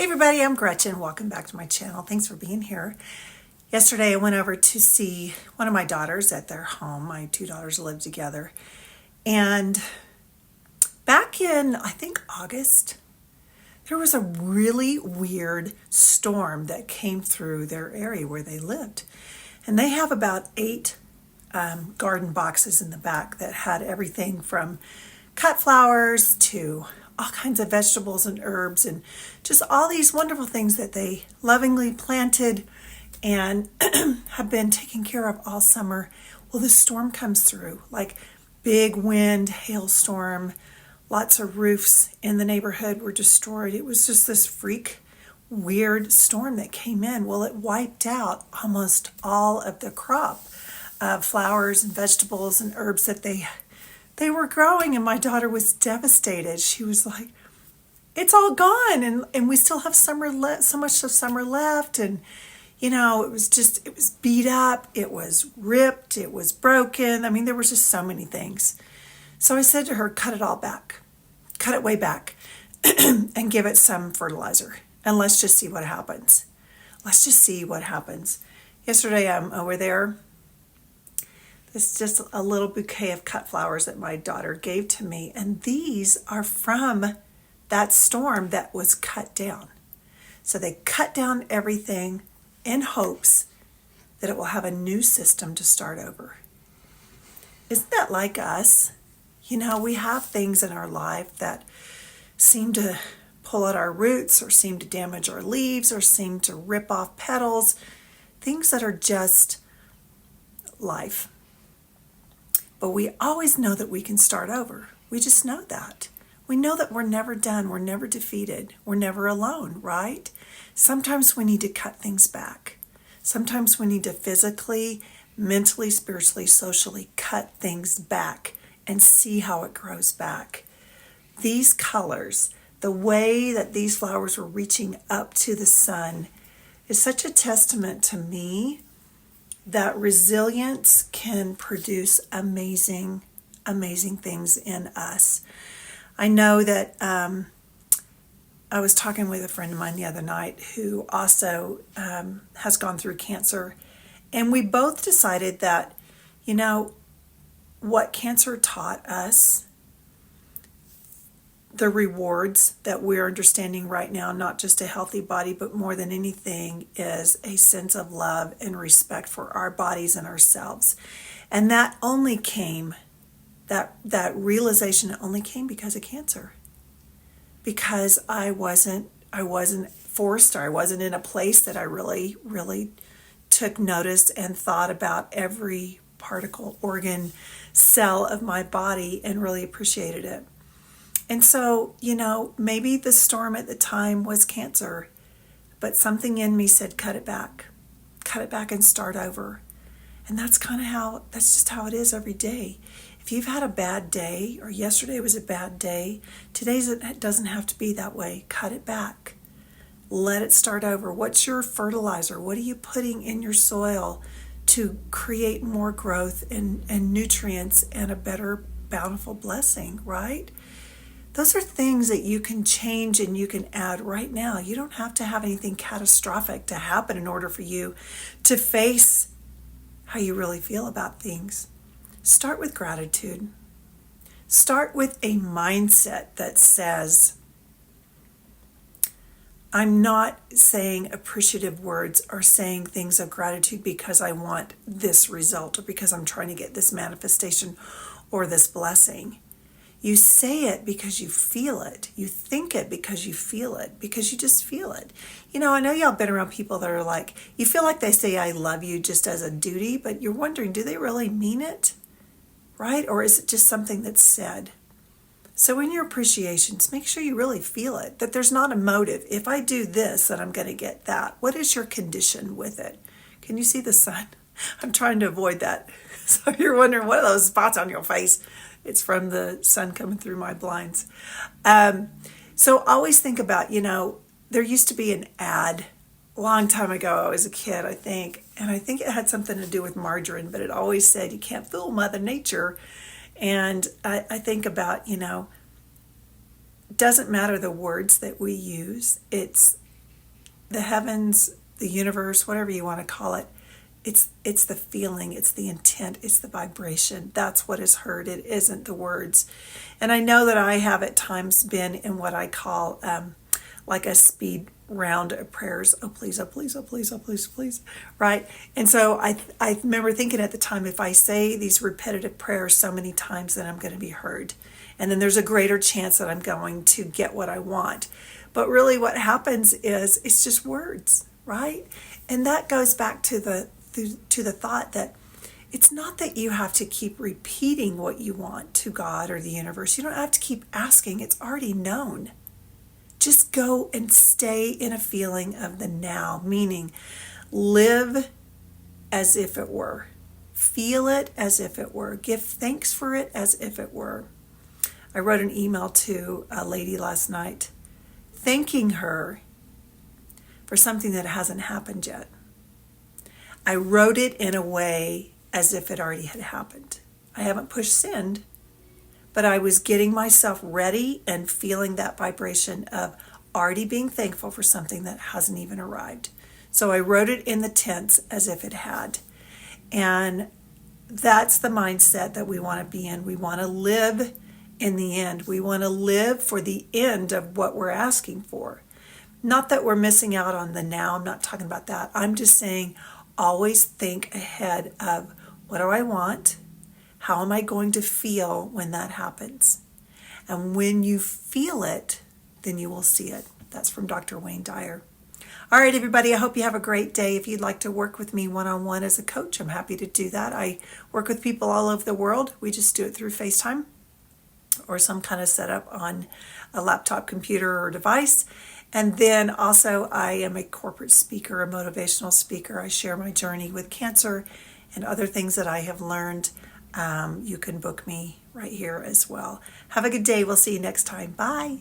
Hey everybody, I'm Gretchen. Welcome back to my channel. Thanks for being here. Yesterday I went over to see one of my daughters at their home. My two daughters live together. And back in, I think August, there was a really weird storm that came through their area where they lived. And they have about 8 garden boxes in the back that had everything from cut flowers to all kinds of vegetables and herbs and just all these wonderful things that they lovingly planted and have been taken care of all summer. Well, this storm comes through, like big wind, hailstorm, lots of roofs in the neighborhood were destroyed. It was just this freak, weird storm that came in. Well, it wiped out almost all of the crop of flowers and vegetables and herbs that they were growing, and my daughter was devastated. She was like, it's all gone, and we still have so much of summer left, and it was beat up, it was ripped, it was broken. I mean, there was just so many things. So I said to her, cut it all back, cut it way back, and give it some fertilizer, and let's just see what happens. Let's just see what happens. Yesterday I'm over there. It's just a little bouquet of cut flowers that my daughter gave to me. And these are from that storm that was cut down. So they cut down everything in hopes that it will have a new system to start over. Isn't that like us? We have things in our life that seem to pull at our roots or seem to damage our leaves or seem to rip off petals. Things that are just life. But we always know that we can start over. We just know that. We know that we're never done. We're never defeated. We're never alone, right? Sometimes we need to cut things back. Sometimes we need to physically, mentally, spiritually, socially cut things back and see how it grows back. These colors, the way that these flowers were reaching up to the sun is such a testament to me that resilience can produce amazing, amazing things in us. I know that I was talking with a friend of mine the other night who also has gone through cancer. And we both decided that, what cancer taught us, the rewards that we're understanding right now, not just a healthy body, but more than anything is a sense of love and respect for our bodies and ourselves. And that only came, that realization only came because of cancer. Because I wasn't forced, or I wasn't in a place that I really, really took notice and thought about every particle, organ, cell of my body and really appreciated it. And so, maybe the storm at the time was cancer, but something in me said, cut it back and start over. And that's just how it is every day. If you've had a bad day, or yesterday was a bad day, it doesn't have to be that way. Cut it back. Let it start over. What's your fertilizer? What are you putting in your soil to create more growth and nutrients and a better, bountiful blessing, right? Those are things that you can change and you can add right now. You don't have to have anything catastrophic to happen in order for you to face how you really feel about things. Start with gratitude. Start with a mindset that says, I'm not saying appreciative words or saying things of gratitude because I want this result or because I'm trying to get this manifestation or this blessing. You say it because you feel it. You think it because you feel it, because you just feel it. I know y'all been around people that are like, you feel like they say I love you just as a duty, but you're wondering, do they really mean it? Right? Or is it just something that's said? So in your appreciations, make sure you really feel it, that there's not a motive. If I do this, then I'm going to get that. What is your condition with it? Can you see the sun? I'm trying to avoid that. So you're wondering, what are those spots on your face? It's from the sun coming through my blinds. So always think about, there used to be an ad a long time ago. I was a kid, I think, and I think it had something to do with margarine, but it always said, you can't fool Mother Nature. And I think about, doesn't matter the words that we use. It's the heavens, the universe, whatever you want to call it, it's the feeling, it's the intent, it's the vibration. That's what is heard. It isn't the words. And I know that I have at times been in what I call like a speed round of prayers. Oh, please, oh, please, oh, please, oh, please, please. Right? And so I remember thinking at the time, if I say these repetitive prayers so many times, then I'm going to be heard. And then there's a greater chance that I'm going to get what I want. But really what happens is it's just words, right? And that goes back to the thought that it's not that you have to keep repeating what you want to God or the universe. You don't have to keep asking. It's already known. Just go and stay in a feeling of the now, meaning live as if it were. Feel it as if it were. Give thanks for it as if it were. I wrote an email to a lady last night thanking her for something that hasn't happened yet. I wrote it in a way as if it already had happened. I haven't pushed send, but I was getting myself ready and feeling that vibration of already being thankful for something that hasn't even arrived. So I wrote it in the tense as if it had. And that's the mindset that we want to be in. We want to live in the end. We want to live for the end of what we're asking for. Not that we're missing out on the now. I'm not talking about that. I'm just saying always think ahead of what do I want? How am I going to feel when that happens? And when you feel it, then you will see it. That's from Dr. Wayne Dyer. All right, everybody, I hope you have a great day. If you'd like to work with me one-on-one as a coach, I'm happy to do that. I work with people all over the world. We just do it through FaceTime or some kind of setup on a laptop computer or device. And then also I am a corporate speaker, a motivational speaker. I share my journey with cancer and other things that I have learned. You can book me right here as well. Have a good day. We'll see you next time. Bye.